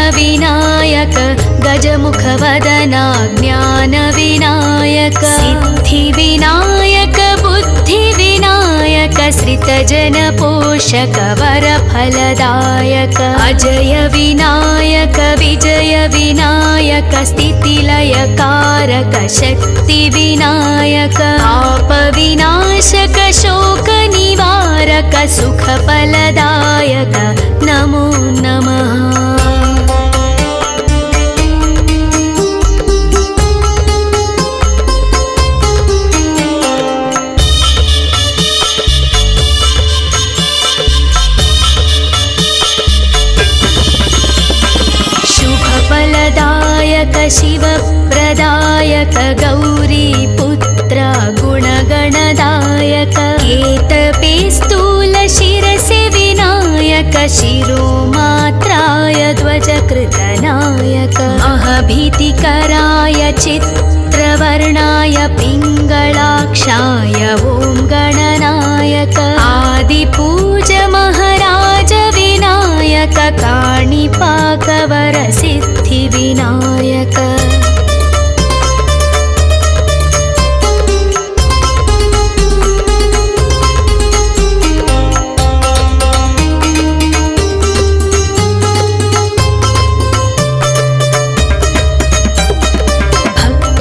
विघ्नविनायक गजमुखवदना ज्ञानविनायक सिद्धिविनायक बुद्धिविनायक श्रितजनपोषक वरफलदायक अजय विनायक विजय विनायक स्थितिलयकारक शक्तिविनायक पापविनाशक शोकनिवारक सुखफलदायक नमो नमः। शुभफलदायक शिवप्रदायक गौरीपुत्र गुणगणदायक केतपे स्थूलशिरसि विनायक शिरोमात्राय ध्वजकृतनायक महभीतिकराय चित्रवर्णाय पिङ्गलाक्षाय ॐ गणनायक आदिपूज महाराज विनायक काणिपाकवर सिद्धिविनायक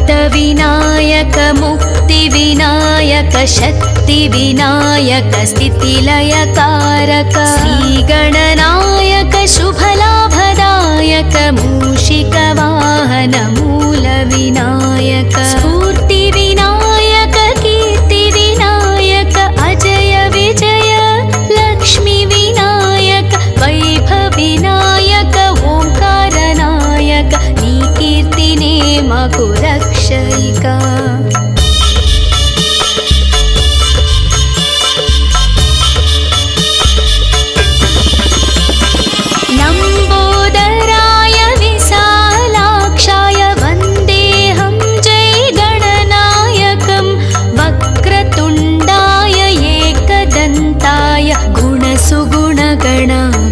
भक्तविनायक मुक्तिविनायक शक्तिविनायक स्थितिलयकारक श्रीगणनायक शुभलाभदायक मूषिकवाहन मूलविनायक स्फूर्तिविनायक कीर्तिविनायक अजय विजय लक्ष्मीविनायक वैभवविनायक ओंकारनायक नी कीर्तिने मकुरक्षयिका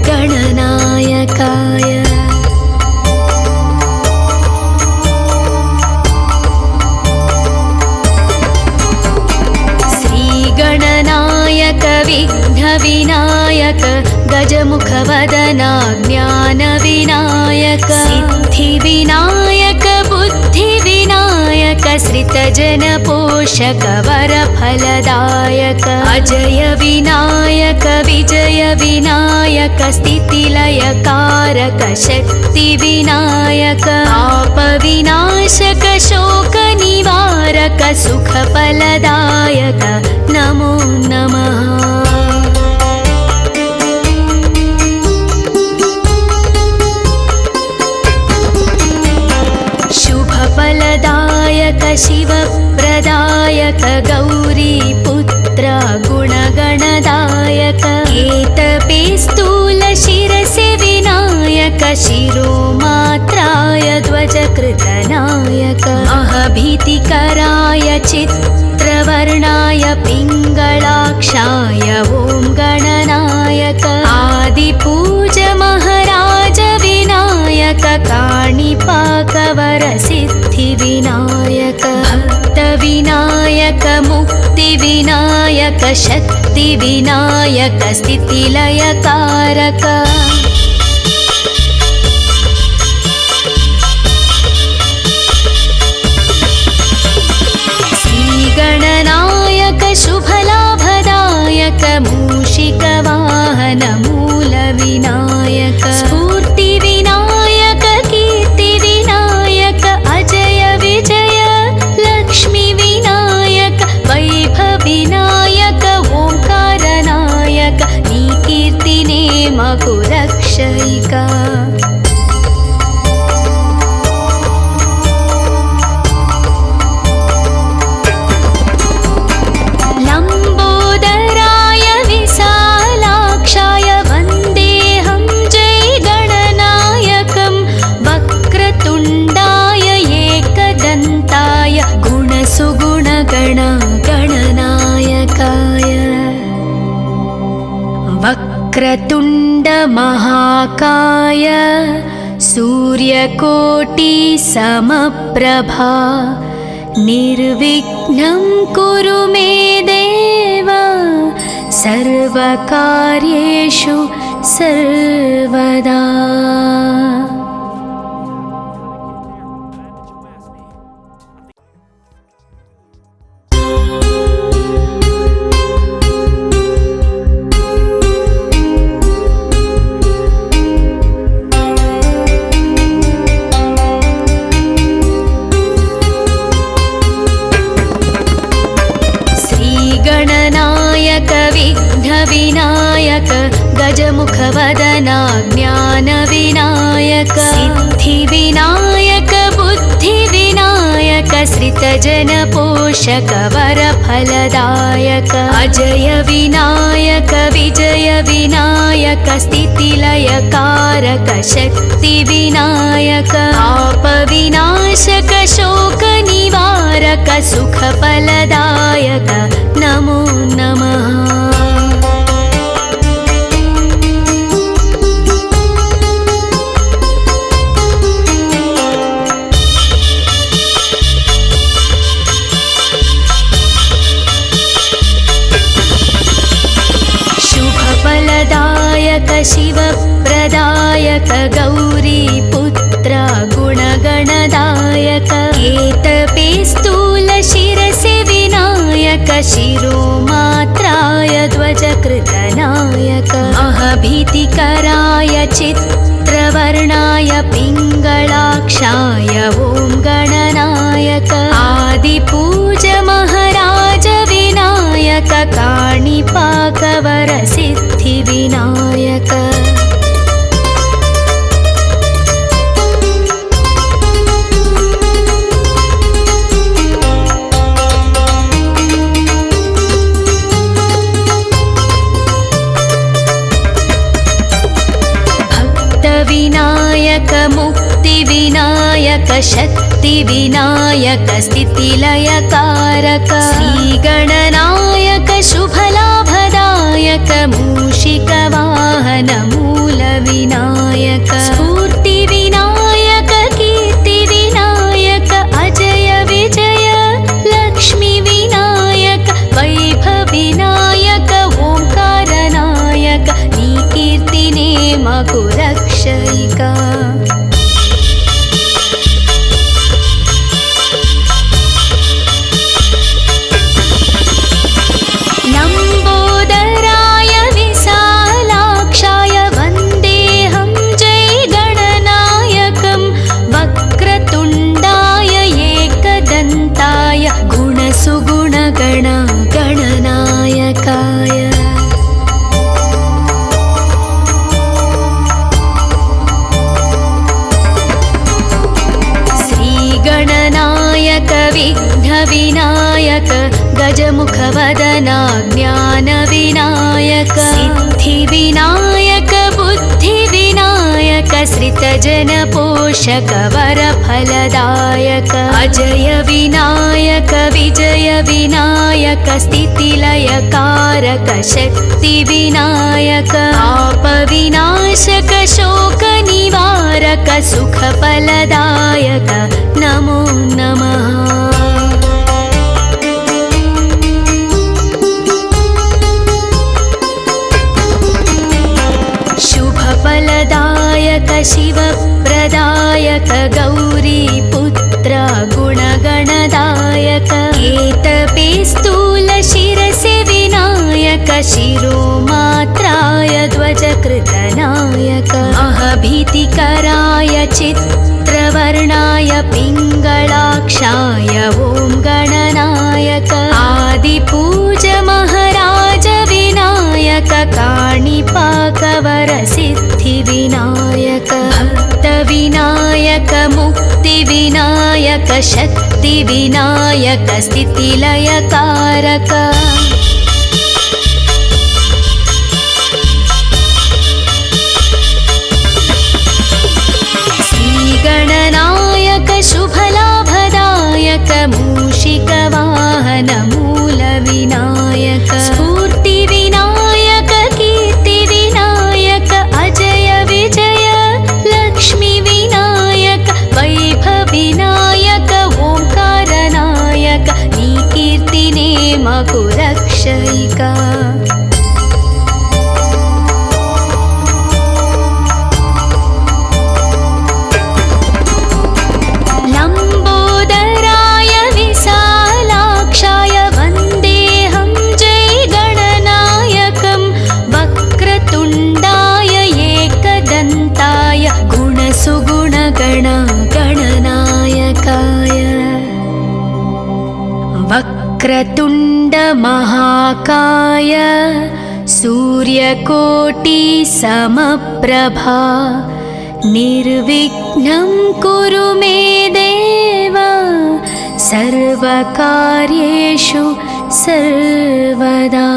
गणनायकाय श्रीगणनायक विघ्नविनायक गजमुखवदना ज्ञानविनायक सिद्धिविनायक बुद्धिविनायक श्रितजनपोषक वरफलदायक अजय विनायक विजय विनायक स्थितिलयकारक शक्तिविनायक पापविनाशक शोकनिवारक सुखफलदायक नमो नमः। शुभफलदायक शिवप्रदायक गौरीपुत्र गुणगणदायक केतपे स्थूलशिरसि विनायक शिरोमात्राय ध्वजकृतनायक महभीतिकराय चित्रवर्णाय पिङ्गलाक्षाय ॐ गणनायक आदिपूज महाराज विनायक काणिपाकवर सिद्धिविनायक भक्तविनायक मुक्तिविनायक शक्तिविनायक स्थितिलयकारक श्रीगणनायक शुभलाभदायक मूषिकवाहन मूलविनायक स्फूर्तिविनायक कीर्तिविनायक अजय विजय लक्ष्मीविनायक वैभवविनायक ओंकारनायक नी कीर्तिने मकुरक्षयिका गणनायकाय वक्रतुण्ड महाकाय सूर्यकोटि समप्रभा निर्विघ्नं कुरु मे देव सर्वकार्येषु सर्वदा। विघ्नविनायक गजमुखवदना ज्ञानविनायक सिद्धिविनायक बुद्धिविनायक श्रितजनपोषक वरफलदायक अजय विनायक विजय विनायक स्थितिलयकारक शक्तिविनायक आपविनाशक शोकनिवारक सुखफलदायक नमो नमः। शुभफलदायक शिवप्रदायक गौरीपुत्र गुणगणदायक केतपे स्थूलशिरसि विनायक शिरोमात्राय ध्वजकृतनायक अहभीतिकराय चित्रवर्णाय पिङ्गलाक्षाय ॐ गणनायक आदिपूज महाराज विनायक काणिपाकवर सिद्धिविनायक विनायक मुक्तिविनायक शक्तिविनायक स्थितिलयकारक श्रीगणनायक शुभलाभदायक मूषिकवाहन मूलविनायक स्फूर्तिविनायक कीर्तिविनायक अजय विजय लक्ष्मीविनायक वैभवविनायक ओंकारनायक नी कीर्तिने मकु रक्षयिका। लम्बोदराय विशालाक्षाय वन्देऽहं जय गणनायकं वक्रतुण्डाय एकदन्ताय गुणसुगुणगण गणनायकाय विघ्नविनायक गजमुखवदना ज्ञानविनायक सिद्धिविनायक बुद्धिविनायक श्रितजनपोषक वरफलदायक अजय विनायक विजय विनायक स्थितिलयकारक शक्तिविनायक आपविनाशक शोकनिवारक सुखफलदायक नमो नमः। शुभफलदायक शिवप्रदायक गौरीपुत्र गुणगणदायक केतपे स्थूलशिरसि विनायक शिरोमात्राय ध्वजकृतनायक अहभीतिकराय चित्रवर्णाय पिङ्गलाक्षाय ॐ गणनायक आदिपूज महाराज विनायक काणिपाकवर सिद्धिविनायक भक्तविनायक मुक्तिविनायक शक्तिविनायक स्थितिलयकारक श्रीगणनायक शुभलाभदायक मूषिकवाहन मूलविनायक स्फूर्तिविनायक कीर्तिविनायक अजय विजय लक्ष्मीविनायक वक्रतुण्ड महाकाय सूर्यकोटि समप्रभा निर्विघ्नं कुरु मे देव सर्वकार्येषु सर्वदा।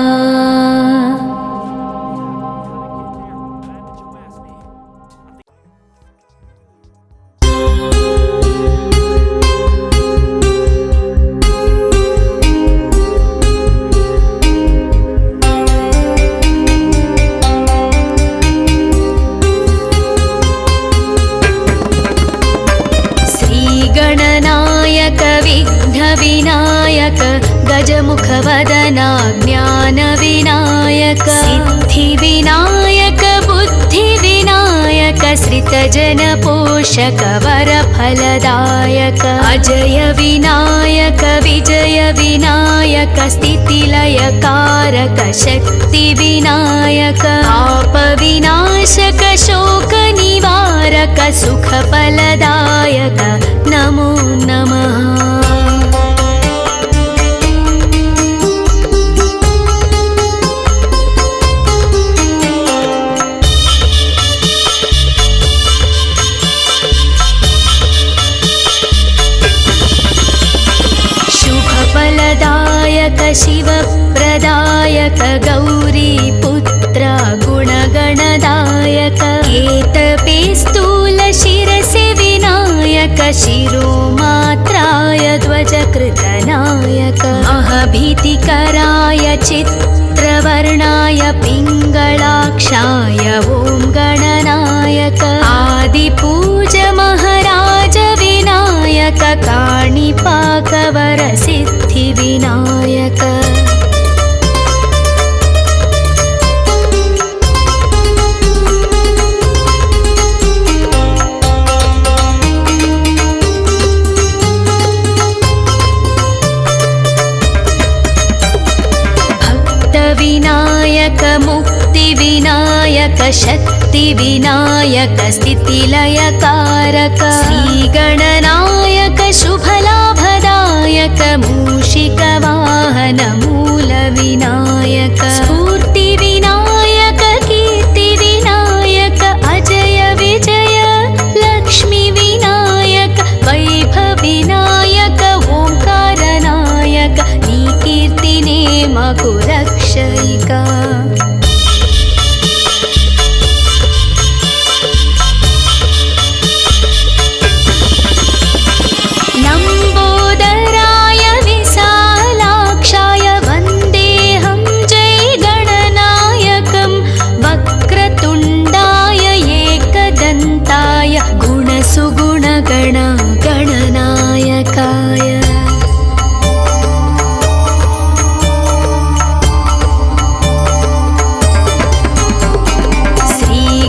गणनायक विघ्नविनायक गजमुखवदना ज्ञानविनायक सिद्धिविनायक बुद्धिविनायक श्रितजनपोषक वरफलदायक अजय विनायक विजय विनायक स्थितिलयकारक शक्तिविनायक आपविनाशक शोकनिवारक सुखफलदायक नमो नमः। शुभफलदायक शिवप्रदायक गौरीपुत्र गुणगणदायक एतपे स्थूल शिरसि विनायक शिरोमात्राय ध्वजकृतनायक अहभीतिकराय चित्रवर्णाय पिङ्गलाक्षाय ॐ गणनायक आदिपूज महाराज विनायक काणिपाकवर सिद्धिविनायक विनायक मुक्तिविनायक शक्तिविनायक स्थितिलयकारक श्रीगणनायक शुभलाभदायक मूषिकवाहन मूलविनायक स्फूर्तिविनायक कीर्तिविनायक अजय विजय लक्ष्मीविनायक वैभविनायक ओंकारनायक नी कीर्तिने मकु रक्षयिका लम्बोदराय विशालाक्षाय वन्देऽहं जय गणनायकं वक्रतुण्डाय एकदन्ताय गुणसुगुणगण गणनायकाय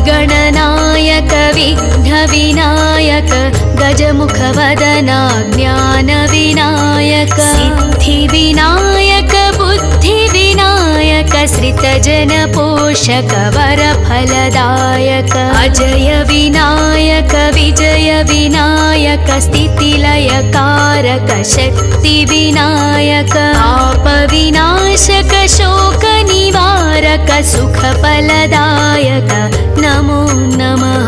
गणनायक विघ्नविनायक गजमुखवदना ज्ञानविनायक सिद्धिविनायक बुद्धिविनायक श्रितजनपोषक वरफलदायक अजय विनायक विजय विनायक स्थितिलयकारक शक्तिविनायक आपविनाशक शोकनिवारक सुखफलदायक नमो नमः।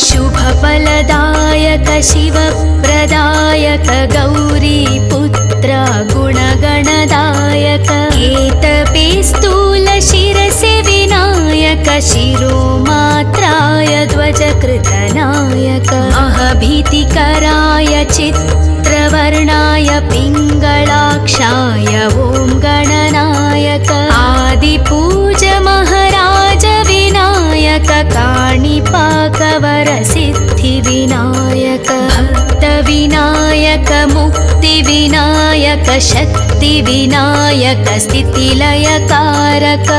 शुभफलदायक शिवप्रदायक गौरीपुत्र गुणगणदायक एतपे स्थूल शिरसि विनायक शिरोमात्राय ध्वजकृतनायक अहभीतिकराय चित्रवर्णाय पिङ्गलाक्षाय ॐ गणनायक आदिपूज महाराज विनायक काणिपाकवर सिद्धिविनायक भक्तविनायक मुक्तिविनायक शक्तिविनायक स्थितिलयकारक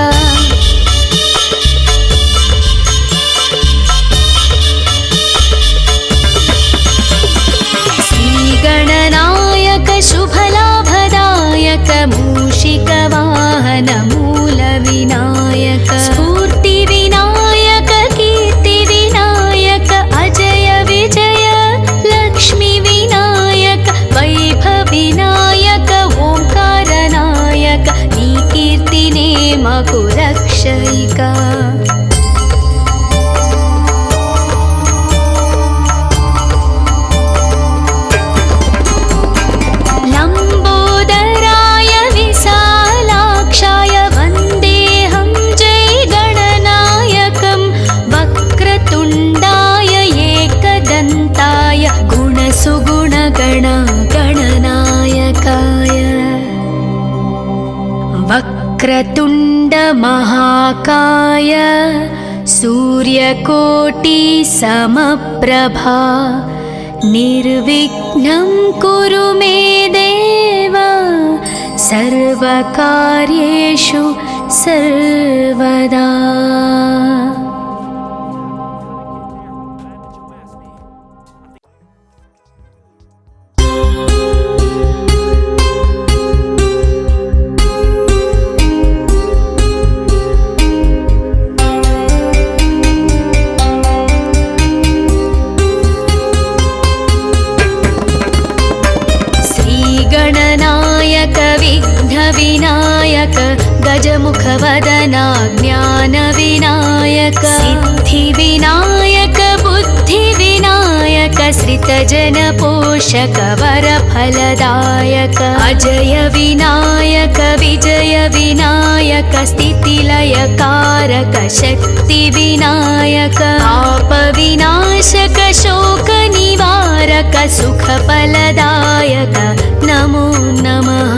श्रीगणनायक शुभलाभदायक मूषिकवाहन मूलविनायक स्फूर्तिविनायक कीर्तिविनायक गणनायकाय वक्रतुण्ड महाकाय सूर्यकोटि समप्रभा निर्विघ्नं कुरु मे देव सर्वकार्येषु सर्वदा। विघ्नविनायक गजमुखवदना ज्ञानविनायक सिद्धिविनायक बुद्धिविनायक श्रितजनपोषक वरफलदायक अजय विनायक विजय विनायक स्थितिलयकारक शक्तिविनायक पापविनाशक शोकनिवारक सुखफलदायक नमो नमः।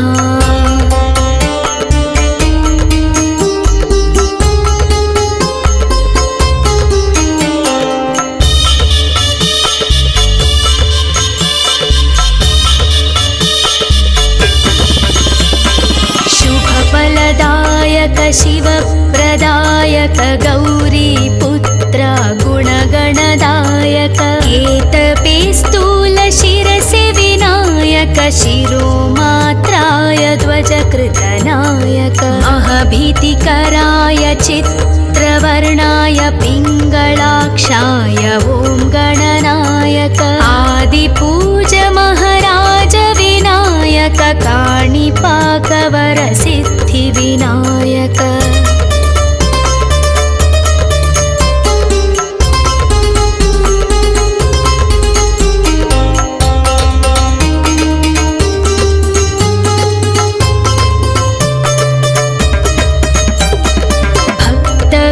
शुभफलदायक शिवप्रदायक गौरीपुत्र गुणगणदायक केतपे स्थूलशिरसि विनायक शिरोमात्राय ध्वजकृतनायक महभीतिकराय चित्रवर्णाय पिङ्गलाक्षाय ॐ गणनायक आदिपूज महाराज विनायक काणिपाकवर सिद्धिविनायक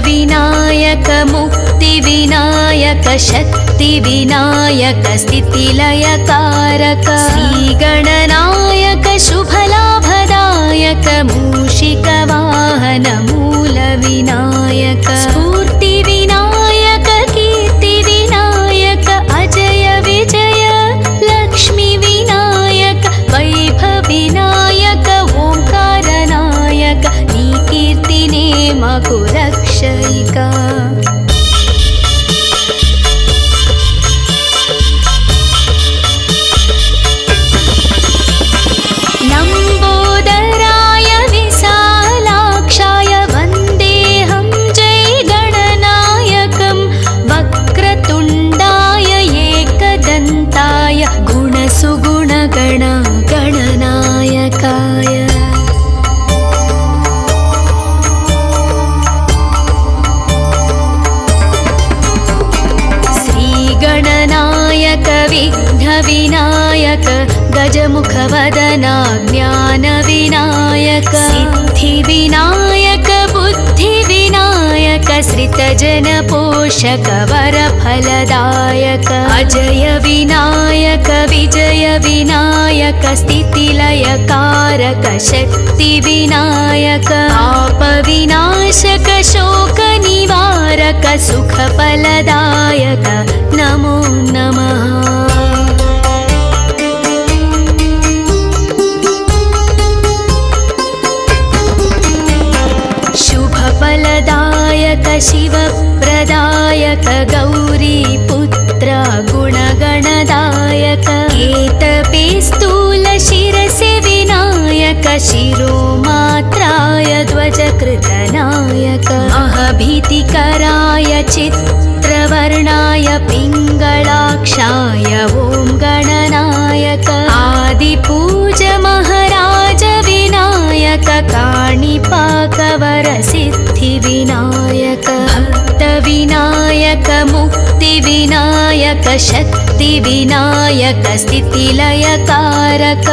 विनायक मुक्तिविनायक शक्तिविनायक स्थितिलयकारक श्रीगणनायक शुभलाभदायक मूषिकवाहन मूलविनायक स्फूर्तिविनायक कीर्तिविनायक अजय विजय लक्ष्मीविनायक वैभविनायक ओंकारनायक नी कीर्तिने मकुरक्षयिका लम्बोदराय विशालाक्षाय वन्देऽहं जय गणनायकं वक्रतुण्डाय एकदन्ताय गुणसुगुणगण गणनायकाय विघ्नविनायक गजमुखवदना ज्ञानविनायक सिद्धिविनायक बुद्धिविनायक श्रितजनपोषक वरफलदायक अजय विनायक विजय विनायक स्थितिलयकारक शक्तिविनायक पापविनाशक शोकनिवारक सुखफलदायक नमो नमः। शुभफलदायक शिवप्रदायक गौरीपुत्र गुणगणदायक केतपे स्थूलशिरसि विनायक शिरोमात्राय ध्वजकृतनायक महभीतिकराय चित्रवर्णाय पिङ्गलाक्षाय ॐ गणनायक आदिपूज महाराज विनायक काणिपाकवर सिद्धिविनायक भक्तविनायक मुक्तिविनायक शक्तिविनायक स्थितिलयकारक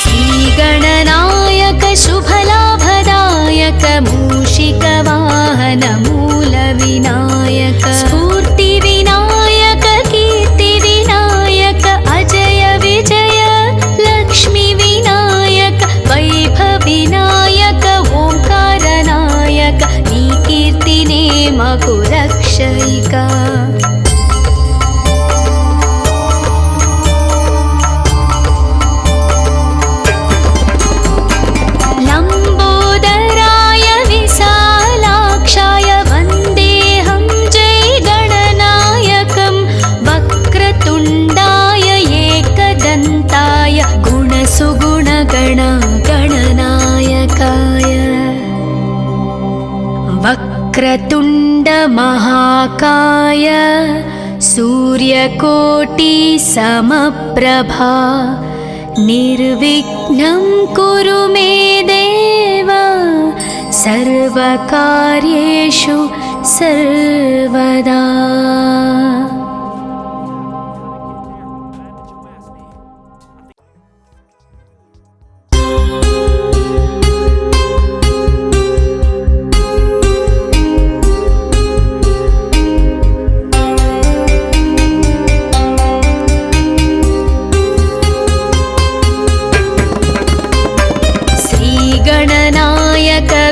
श्रीगणनायक शुभलाभदायक मूषिकवाहन वाहनमूलविनायक स्फूर्तिविनायक कीर्तिविनायक अजय विजय लक्ष्मीविनायक वैभविनायक ओंकारनायक नी कीर्तिने मकु रक्षयिका वक्रतुण्ड महाकाय सूर्यकोटि समप्रभा निर्विघ्नं कुरु मे देव सर्वकार्येषु सर्वदा।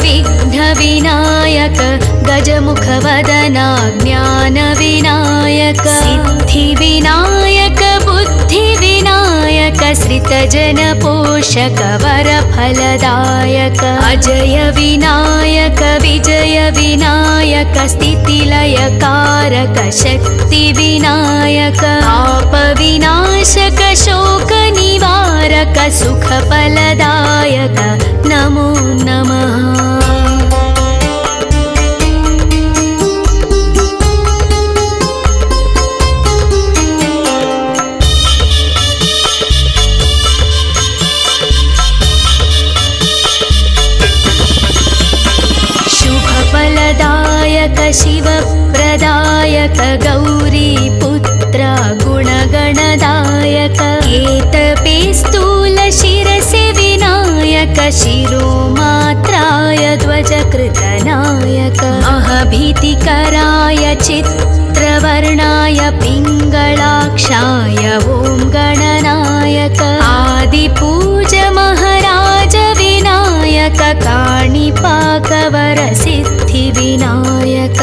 विघ्नविनायक गजमुखवदना ज्ञानविनायक सिद्धिविनायक बुद्धिविनायक श्रितजनपोषक वरफलदायक अजय विनायक विजय विनायक स्थितिलयकारक शक्तिविनायक पापविनाशक शोकनिवारक सुखफलदायक नमो नमः। शुभफलदायक शिवप्रदायक गौरीपुत्र गुणगणदायक केतपे स्थूलशिरसि विनायक शिरोमात्राय ध्वजकृतनायक महभीतिकराय चित्रवर्णाय पिङ्गलाक्षाय ॐ गणनायक आदिपूज महाराज विनायक काणिपाकवर सिद्धिविनायक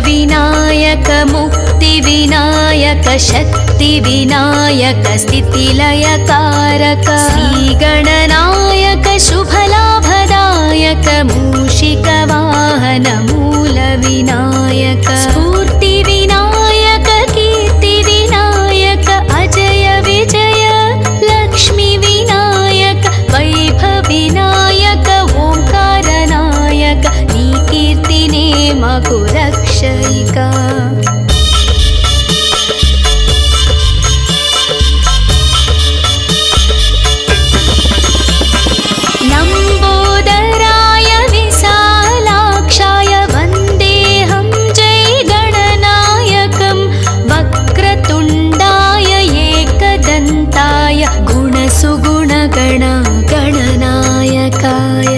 विनायक मुक्तिविनायक शक्तिविनायक स्थितिलयकारक श्रीगणनायक शुभलाभदायक मूषिकवाहन मूलविनायक स्फूर्तिविनायक कीर्तिविनायक अजय विजय लक्ष्मीविनायक वैभविनायक ओंकारनायक नी कीर्तिने मकु रक्षयिका। लम्बोदराय विशालाक्षाय वन्देऽहं जय गणनायकं वक्रतुण्डाय एकदन्ताय गुणसुगुणगण गणनायकाय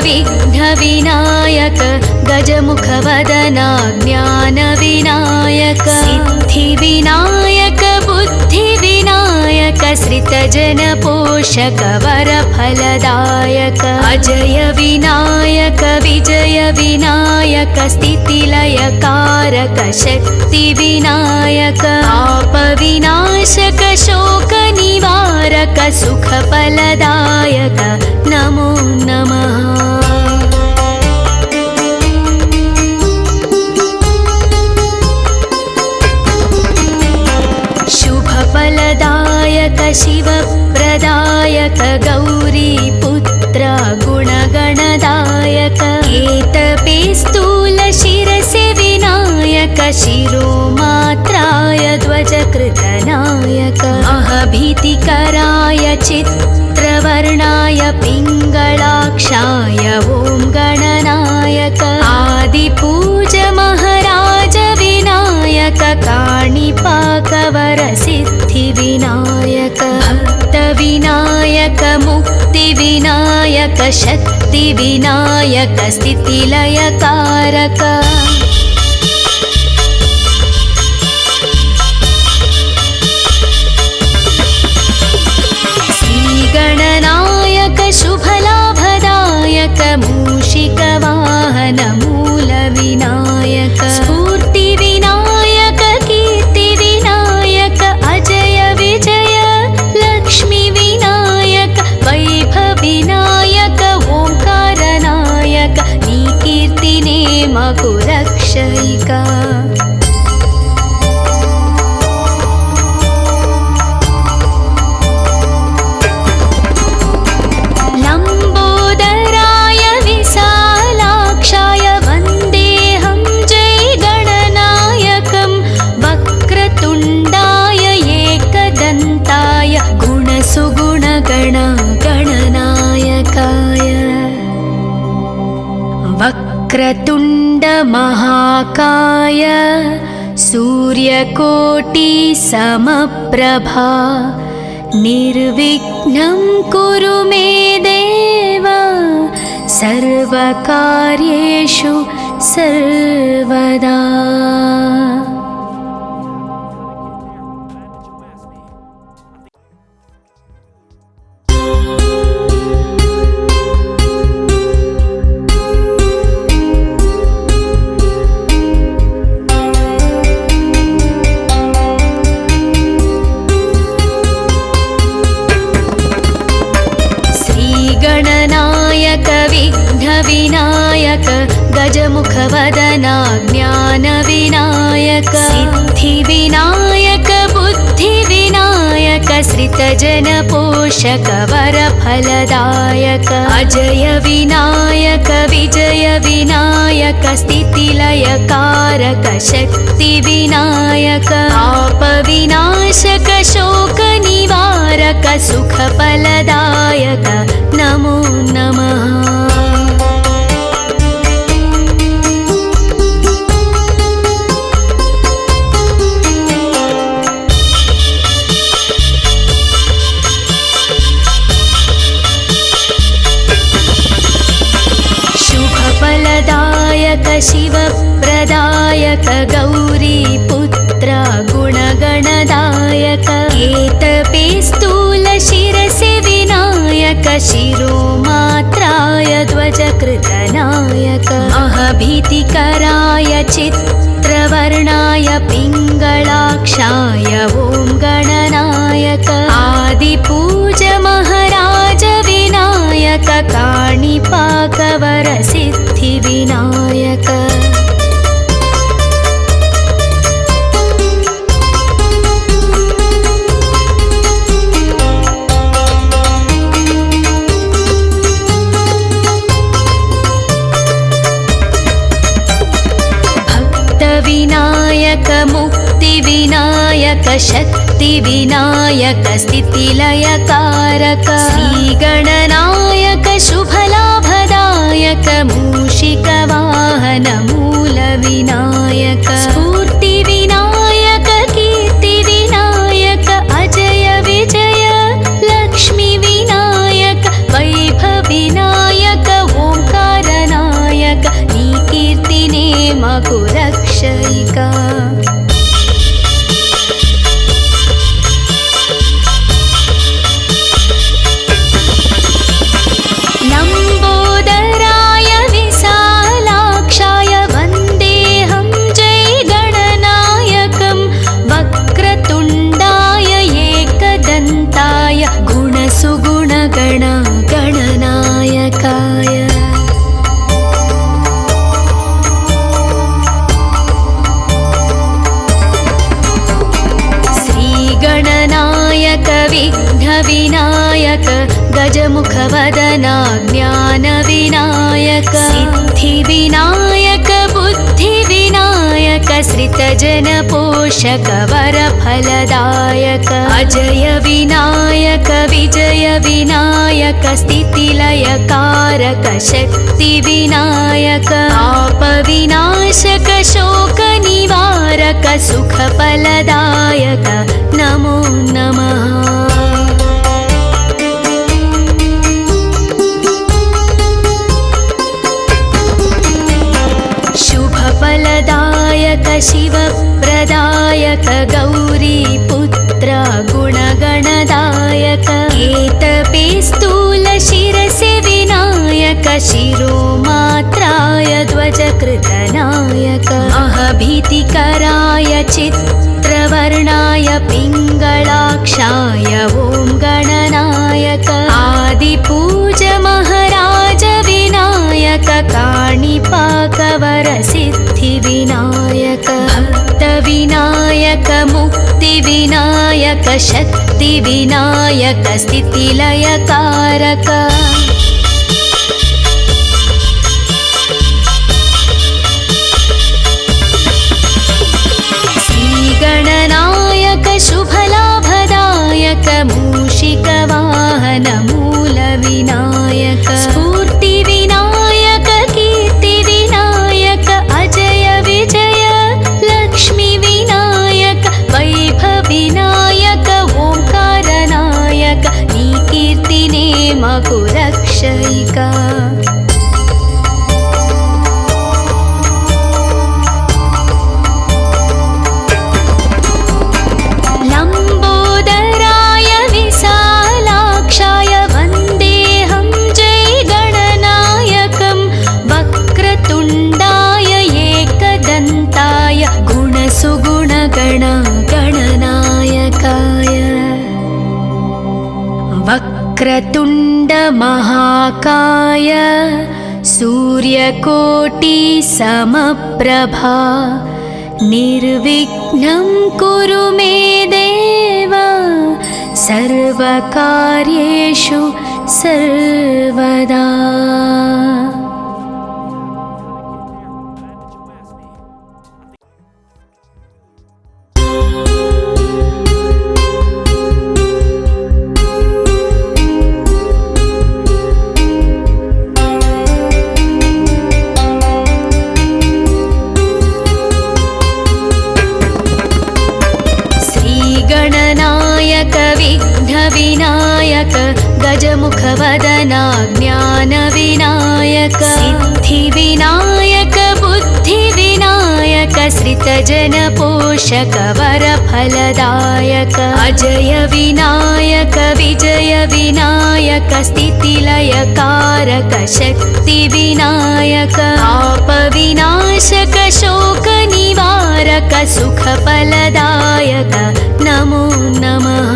विघ्नविनायक गजमुखवदना ज्ञानविनायक सिद्धिविनायक बुद्धिविनायक श्रितजनपोषक वरफलदायक अजय विनायक विजय विनायक स्थितिलयकारक शक्तिविनायक पापविनाशक शोकनिवारक सुखफलदायक नमो नमः। शुभफलदायक शिवप्रदायक गौरीपुत्र गुणगणदायक केतपे स्थूलशिरसि विनायक शिरोमात्राय ध्वजकृतनायक महभीतिकराय चित्रवर्णाय पिङ्गलाक्षाय ॐ गणनायक आदिपूज महाराज विनायक काणिपाकवरसिद्धिविनायक भक्तविनायक मुक्तिविनायक शक्तिविनायक स्थितिलयकारक श्रीगणनायक शुभलाभदायक मूषिकवाहन मूलविनायक स्फूर्तिविनायक कीर्तिविनायक अजय विजय लक्ष्मीविनायक वैभवविनायक ओंकारनायक नी कीर्तिने मकु रक्षयिका गणनायकाय वक्रतुण्ड महाकाय सूर्यकोटि समप्रभा निर्विघ्नं कुरु मे देव सर्वकार्येषु सर्वदा। विघ्नविनायक गजमुखवदना ज्ञानविनायक सिद्धिविनायक बुद्धिविनायक श्रितजनपोषक वरफलदायक अजय विनायक विजय विनायक स्थितिलयकारक शक्तिविनायक पापविनाशक शोकनिवारक सुखफलदायक नमो नमः। शुभफलदायक शिवप्रदायक गौरीपुत्र गुणगणदायक केतपे स्थूल शिरसि विनायक शिरोमात्राय ध्वजकृतनायक महभीतिकराय चित्रवर्णाय पिङ्गलाक्षाय ॐ गणनायक आदिपूज महाराज विनायक काणिपाकवरसिद्धिविनायक भक्तविनायक मुक्तिविनायक शक्तिविनायक स्थितिलयकारक श्रीगणनायक शुभलाभदायक मूषिकवाहन मूलविनायक स्फूर्तिविनायक कीर्तिविनायक अजय विजय लक्ष्मीविनायक वैभवविनायक ओंकारनायक नी कीर्तिने मकु रक्षयिका गणनायकाय श्रीगणनायक विघ्नविनायक गजमुखवदना ज्ञानविनायक सिद्धिविनायक बुद्धिविनायक विनायक श्रितजन पोषक वरफलदायक अजय विनायक विजय विनायक स्थितिलयकारक शक्ति विनायक पाप विनाशक शोक निवारक सुखफलदायक नमो नमः। शुभफलदायक शिवप्रदायक गौरीपुत्र गुणगणदायक केतपे स्थूल शिरसे विनायक शिरोमात्राय ध्वजकृतनायक अहभीतिकराय चित्रवर्णाय पिङ्गलाक्षाय ॐ गणनायक आदिपूज महाराज विनायक काणिपाकवर सिद्धि विनायक भक्त विनायक मुक्ति विनायक शक्ति विनायक स्थितिलयकारक श्रीगणनायक शुभलाभदायक मूषिकवाहन मूल विनायक स्फूर्ति विनायक कीर्ति विनायक अजय विजय लक्ष्मी विनायक वैभव विनायक ओंकारनायक नी कीर्तिने मकु रक्षयिका। लंबोदराय विशालाक्षाय वन्देऽहं जय गणनायकं वक्रतुण्डाय एकदन्ताय गुणसुगुणगण गणनायकाय वक्रतुण्ड महाकाय सूर्यकोटि समप्रभा निर्विघ्नं कुरु मे देव सर्वकार्येषु सर्वदा। गणनायक विघ्न विनायक गजमुखवदना ज्ञान विनायक सिद्धि विनायक बुद्धि विनायक श्रितजन पोषक वरफलदायक अजय विनायक विजय विनायक स्थितिलयकारक शक्ति विनायक पाप विनाशक शोक निवारक सुखफलदायक नमो नमः।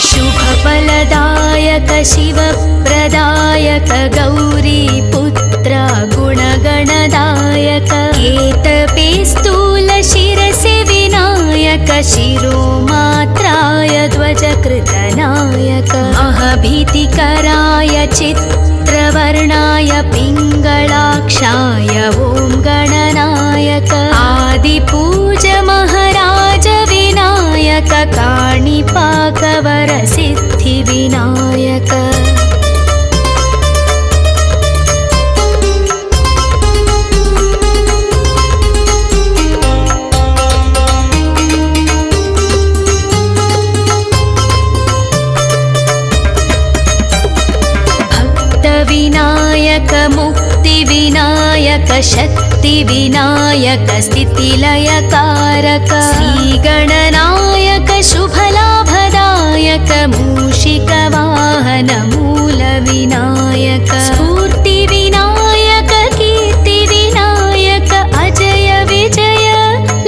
शुभफलदायक शिवप्रदायक गौरीपुत्र गुणगणदायक केतपे स्थूल शिरसे विनायक शिरोमात्राय ध्वजकृतनायक अहभीतिकराय चित्रवर्णाय पिङ्गलाक्षाय ॐ गणनायक आदिपूज महाराज विनायक काणिपाकवर सिद्धि विनायक विनायक मुक्ति विनायक शक्ति विनायक स्थितिलयकारक श्रीगणनायक शुभलाभदायक मूषिकवाहन मूल विनायक स्फूर्ति विनायक कीर्ति विनायक अजय विजय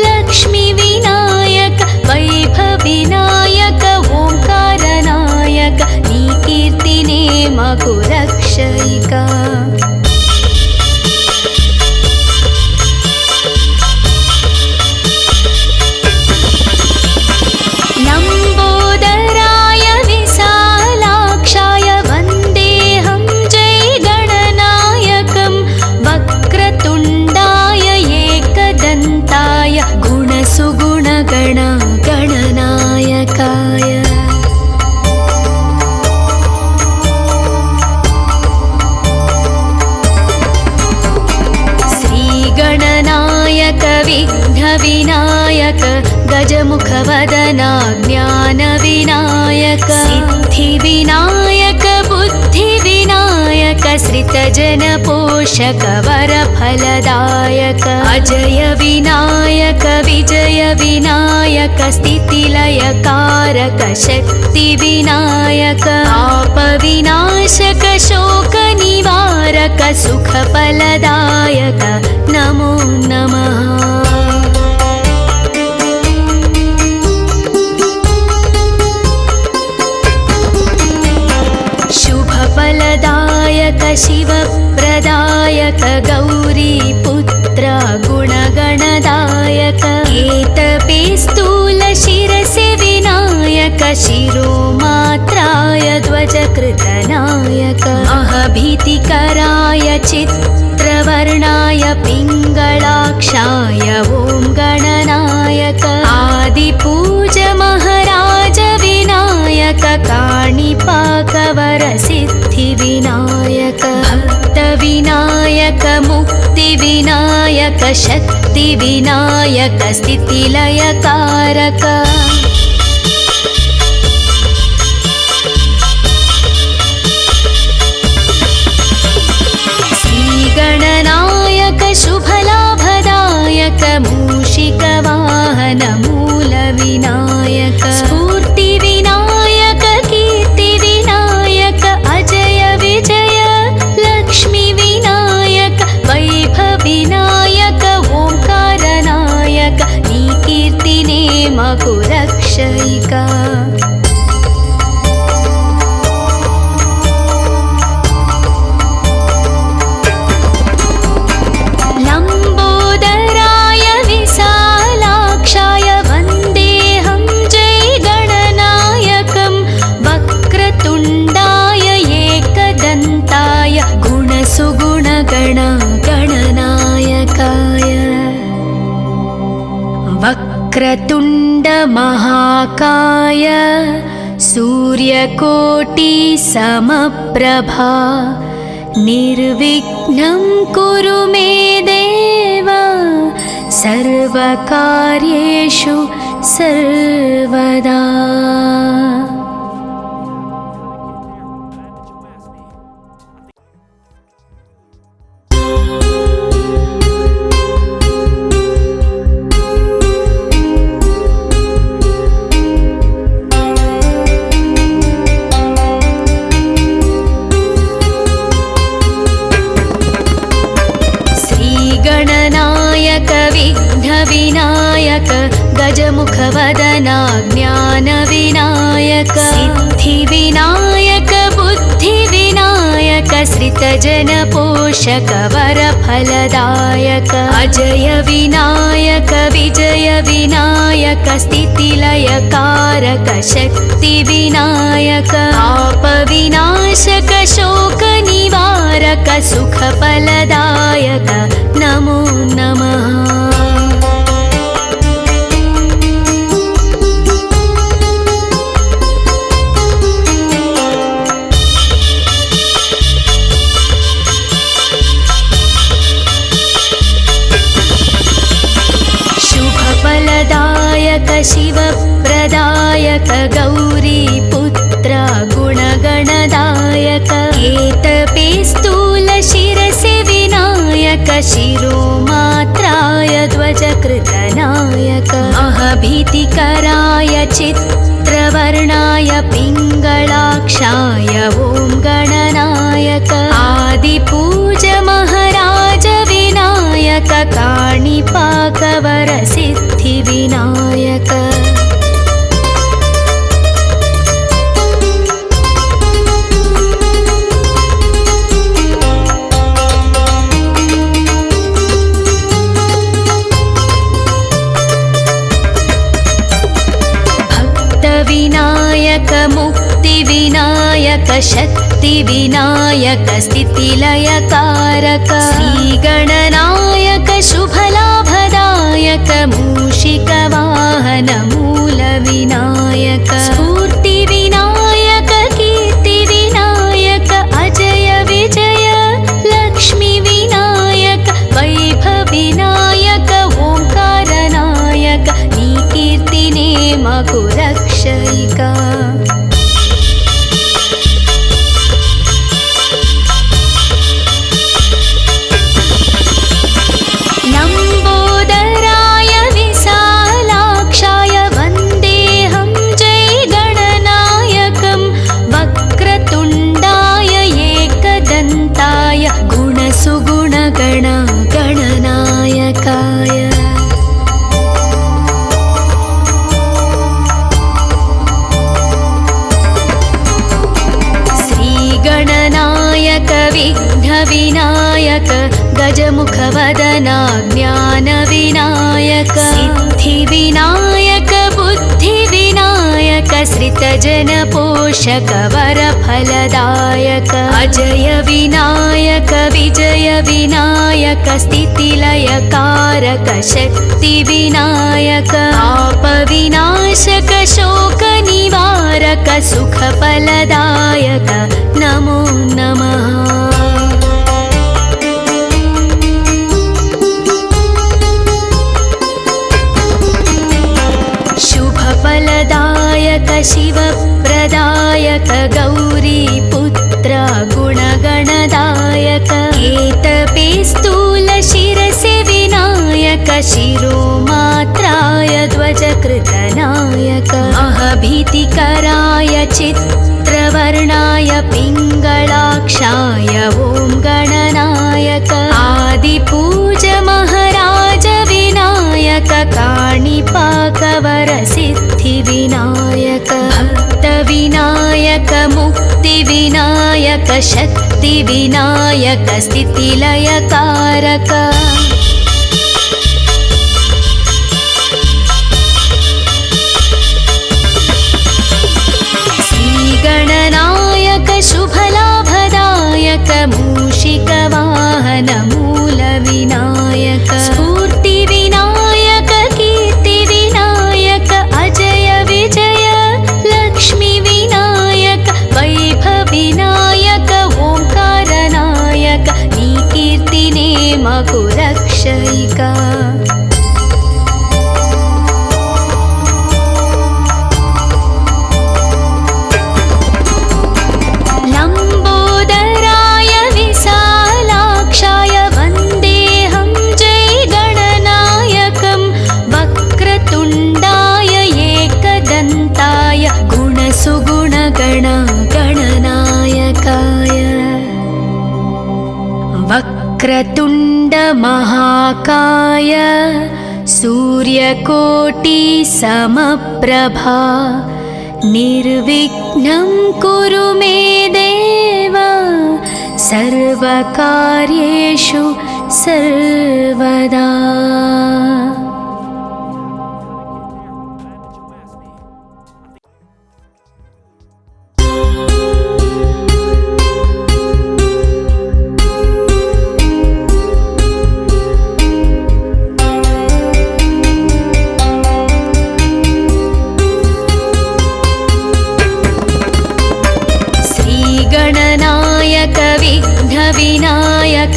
लक्ष्मी विनायक वैभव विनायक ओंकारनायक नी कीर्तिने मकु रक्षयिका। गजमुखवदना ज्ञानविनायक सिद्धिविनायक बुद्धिविनायक श्रितजनपोषक वरफलदायक अजय विनायक विजय विनायक स्थितिलयकारक शक्तिविनायक पापविनाशक शोकनिवारक सुखफलदायक नमो नमः। शुभफलदायक शिवप्रदायक गौरीपुत्र गुणगणदायक केतपे स्थूलशिरसि विनायक शिरोमात्राय ध्वजकृतनायक अहभीतिकराय चित्रवर्णाय पिङ्गलाक्षाय ॐ गणनायक आदिपूज महाराज विनायक काणिपाकवरसिद्धिविनायक भक्तविनायक मुक्तिविनायक शक्तिविनायक स्थितिलयकारक श्रीगणनायक शुभलाभदायक मूषिकवाहन मूलविनायक स्फूर्तिविनायक कीर्तिविनायक अजय विजय लक्ष्मीविनायक वैभविनायक ओंकारनायक नी कीर्तिने मकुरक्षयिका वक्रतुण्ड महाकाय सूर्यकोटि समप्रभा निर्विघ्नं कुरु मे देव सर्वकार्येषु सर्वदा। विघ्नविनायक गजमुखवदना ज्ञानविनायक सिद्धिविनायक बुद्धिविनायक श्रितजनपोषक वरफलदायक अजय विनायक विजय विनायक स्थितिलयकारक शक्तिविनायक पापविनाशक शोकनिवारक सुखफलदायक नमो नमः। शुभफलदायक शिवप्रदायक गौरीपुत्र गुणगणदायक केतपे स्थूलशिरसि विनायक शिरोमात्राय ध्वजकृतनायक अहभीतिकराय चित्रवर्णाय पिङ्गलाक्षाय ॐ गणनायक आदिपूज महाराज विनायक काणिपाकवरसिद्धिविनायक भक्तविनायक मुक्तिविनायक शक्तिविनायक स्थितिलयकारक श्रीगणनायक शुभलाभदायक मूषिकवाहन मूलविनायक स्फूर्तिविनायक कीर्तिविनायक अजय विजय लक्ष्मीविनायक वैभविनायक ओंकारनायक नी कीर्ति మాకు రక్షయిక లంబోదరాయ విశాలాక్షాయ వందేహం జై గణనాయకం వక్రతుండాయ ఏకదంతాయ గుణసుగుణగణ గణనాయకాయ శ్రీగణనాయక విఘ్నవినాయక గజముఖవదన జ్ఞానవినాయక సిద్ధివినాయక బుద్ధివినాయక శ్రితజనపోషక వరఫలదాయక అజయ వినాయక విజయ వినాయక స్థితిలయకారక శక్తి వినాయక పాప వినాశక శోక నివారక సుఖఫలదాయక నమో నమః शुभफलदायक शिवप्रदायक गौरीपुत्र गुणगणदायक केतपे स्थूलशिरसि विनायक शिरोमात्राय ध्वजकृतनायक महभीतिकराय चित्रवर्णाय पिङ्गलाक्षाय ॐ गणनायक आदिपूज महाराज विनायक काणिपाकवर सिद्धिविनायक भक्तविनायक मुक्तिविनायक शक्तिविनायक स्थितिलयकारक श्रीगणनायक शुभलाभदायक मूषिकवाहन मूलविनायक स्फूर्तिविनायक कीर्तिविनायक अजय विजय लक्ष्मीविनायक वैभविनायक ओंकारनायक नी कीर्तिने मगु रक्षयिका లంబోదరాయ విశాలాక్షాయ వందేహం జై గణనాయకం వక్రతుండాయ ఏకదంతాయ గుణసుగుణగణ గణనాయకాయ వక్రతుండ మహాకాయ సూర్యకోటి సమప్రభా నిర్విఘ్నం కురు మే దేవ సర్వకార్యేషు సర్వదా श्रीगणनायक विघ्नविनायक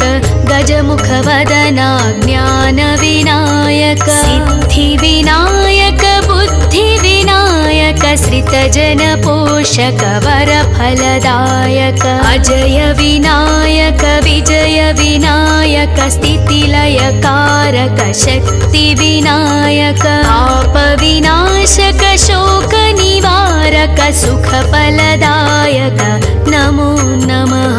गजमुखवदन ज्ञानविनायक सिद्धिविनायक बुद्धिविनायक श्रितजनपोषक वरफलदायक अजय विनायक विजय विनायक स्थितिलयकारक शक्तिविनायक पाप विनाशक शोक निवारक सुखफलदायक नमो नमः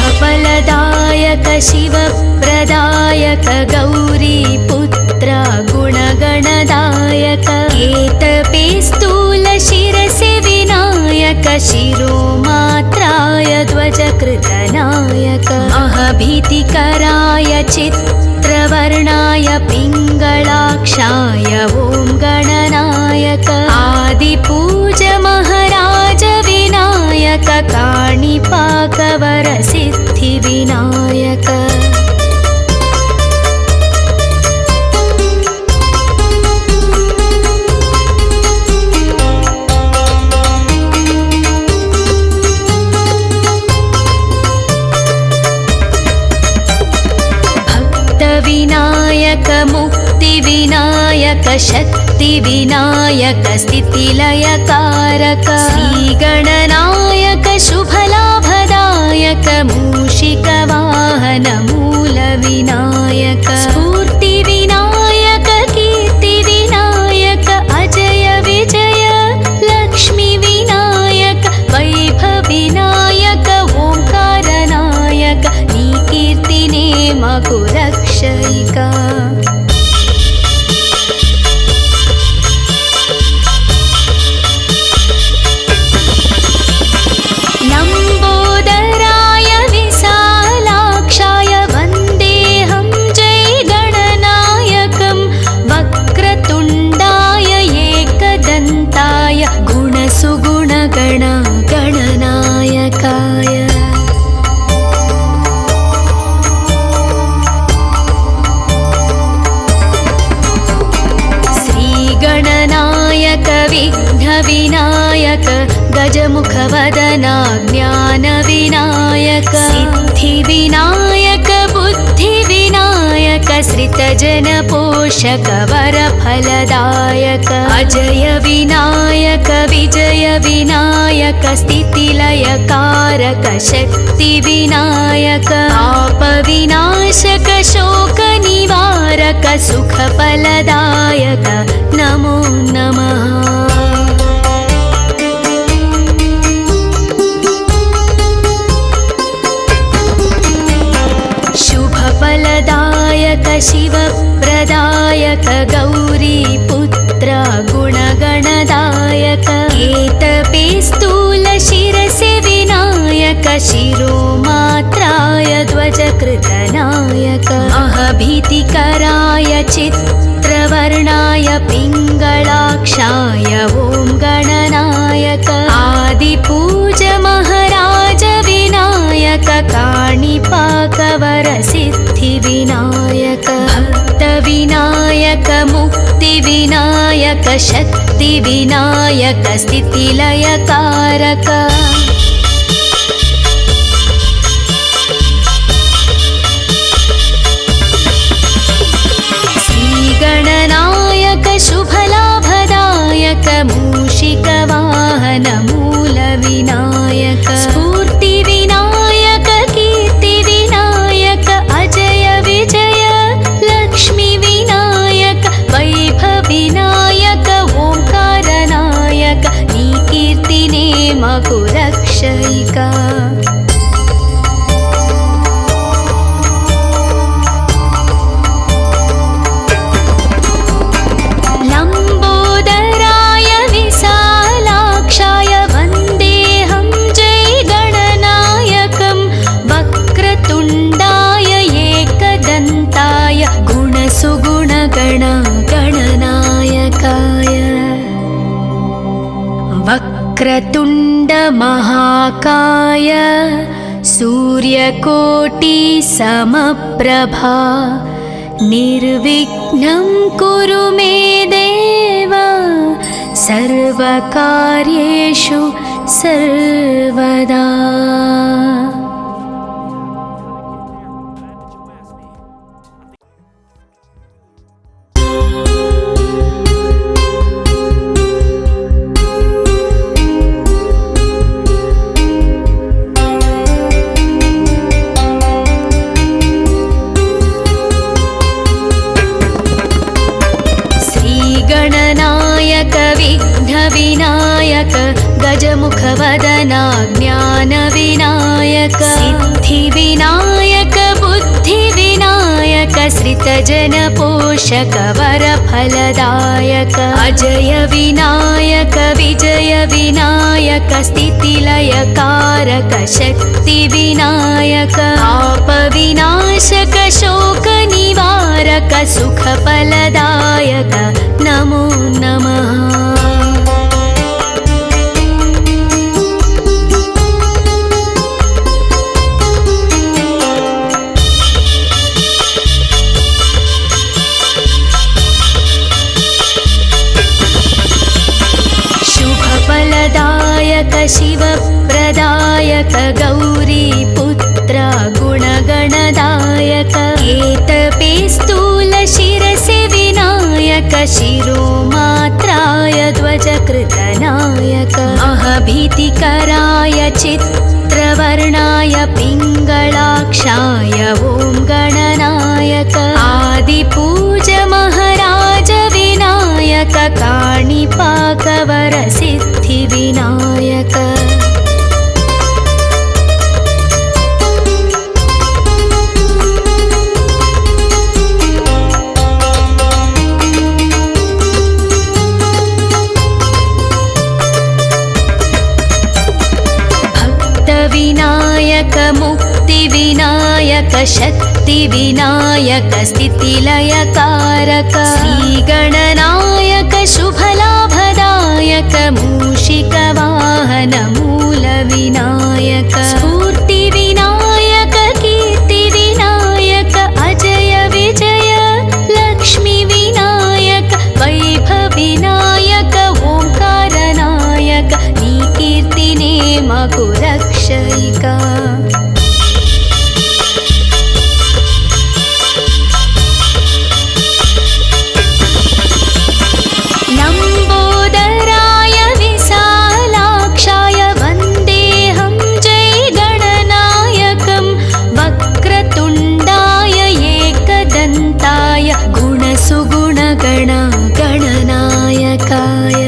शुभफलदायक शिवप्रदायक गौरीपुत्र गुणगणदायक केतपे स्थूलशिरसि विनायक शिरोमात्राय ध्वजकृतनायक महभीतिकराय चित्रवर्णाय पिङ्गलाक्षाय ॐ गणनायक आदिपूज महाराज विनायक काणिपाकवर सिद्धिविनायक शक्तिविनायक स्थितिलयकारक श्रीगणनायक शुभलाभदायक मूषिकवाहन मूलविनायक स्फूर्तिविनायक कीर्तिविनायक अजय विजय लक्ष्मीविनायक वैभविनायक ओंकारनायक नी कीर्तिने मगु रक्षयिका गणनायकाय श्रीगणनायक विघ्नविनायक गजमुखवदना ज्ञानविनायक सिद्धिविनायक बुद्धिविनायक श्रितजनपोषक वरफलदायक अजय विनायक विजय विनायक स्थितिलयकारक शक्तिविनायक आपविनाशक शोकनिवारक सुखफलदायक नमो नमः शुभफलदायक शिवप्रदायक गौरीपुत्र गुणगणदायक केतपे स्थूलशिरसि विनायक शिरोमात्राय ध्वजकृतनायक अहभीतिकराय चित्रवर्णाय पिङ्गलाक्षाय ॐ गणनायक आदिपूज महाराज विनायक काणिपाकवरसिद्धिविनायक भक्तविनायक मुक्तिविनायक शक्तिविनायक स्थितिलयकारक श्रीगणनायक शुभलाभदायक मूषिकवाहन मूलविनायक स्फूर्तिविनायक कीर्तिविनायक अजय विजय लक्ष्मीविनायक वैभविनायक ओंकारनायक नी कीर्तिने मगु रक्षयिका गणनायकाय वक्रतुण्ड महाकाय सूर्यकोटि समप्रभा निर्विघ्नं कुरु मे देव सर्वकार्येषु सर्वदा गणनायक विघ्नविनायक गजमुखवदना ज्ञानविनायक सिद्धिविनायक बुद्धिविनायक श्रितजनपोषक वरफलदायक अजय विनायक विजय विनायक स्थितिलयकारक शक्तिविनायक आपविनाशक शोकनिवारक सुखफलदायक नमो नमः शुभफलदायक शिवप्रदायक गौरीपुत्र गुणगणदायक केतपे स्थूलशिरसि विनायक शिरोमात्राय ध्वजकृतनायक महभीतिकराय चित्रवर्णाय पिङ्गलाक्षाय ॐ गणनायक आदिपूज महाराज विनायक काणिपाकवरसिद्धिविनायक विनायक मुक्तिविनायक शक्तिविनायक स्थितिलयकारक श्रीगणनायक शुभलाभदायक मूषिकवाहन मूलविनायक स्फूर्तिविनायक कीर्तिविनायक अजय विजय लक्ष्मीविनायक वैभविनायक ओंकारनायक नी कीर्तिने मकु रक्षयिका लम्बोदराय विशालाक्षाय वन्देऽहं जय गणनायकं वक्रतुण्डाय एकदन्ताय गुणसुगुणगण गणनायकाय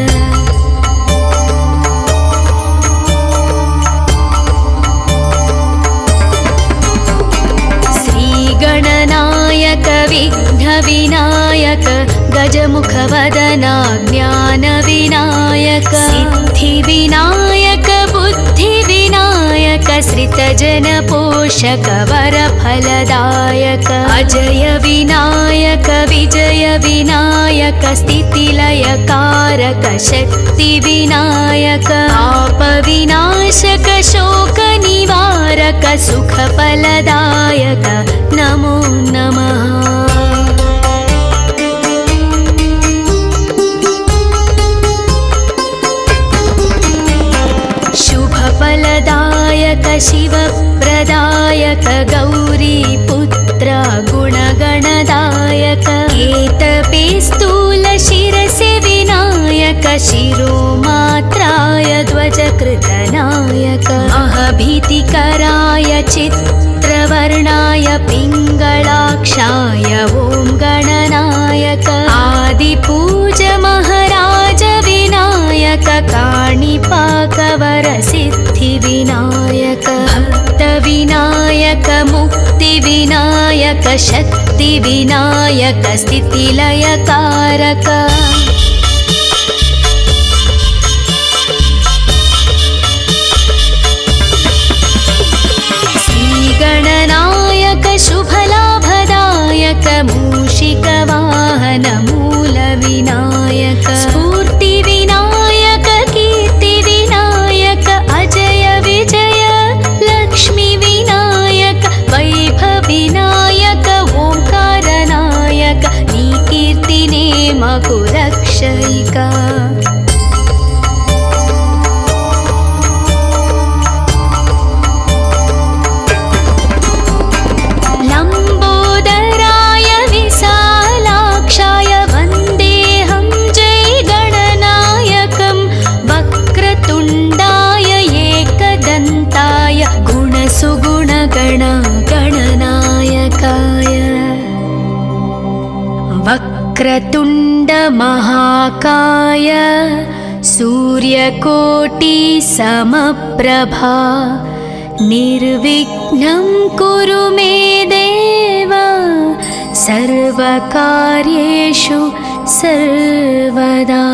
गणनायक विघ्नविनायक गजमुखवदना ज्ञानविनायक सिद्धिविनायक बुद्धिविनायक श्रितजनपोषक वरफलदायक अजय विनायक विजय विनायक स्थितिलयकारक शक्तिविनायक आपविनाशक शोकनिवारक सुखफलदायक नमो नमः शुभफलदायक शिवप्रदायक गौरीपुत्र गुणगणदायक केतपे स्थूलशिरसि विनायक शिरोमात्राय ध्वजकृतनायक महभीतिकराय चित्रवर्णाय पिङ्गलाक्षाय ॐ गणनायक आदिपूज महाराज विनायक काणिपाकवरसिद्धिविनायक भक्तविनायक मुक्तिविनायक शक्तिविनायक स्थितिलयकारक श्रीगणनायक शुभलाभदायक मूषिकवाहन मूलविनायक स्फूर्तिविनायक कीर्तिविनायक अजय विजय लक्ष्मीविनायक वैभविनायक ओंकारनायक नी कीर्तिने मकु रक्षयिका लम्बोदराय विशालाक्षाय वन्देऽहं जय गणनायकं वक्रतुण्डाय एकदन्ताय गुणसुगुणगण गणनायकाय वक्रतुण्ड महाकाय सूर्यकोटि समप्रभा निर्विघ्नं कुरु मे देव सर्वकार्येषु सर्वदा।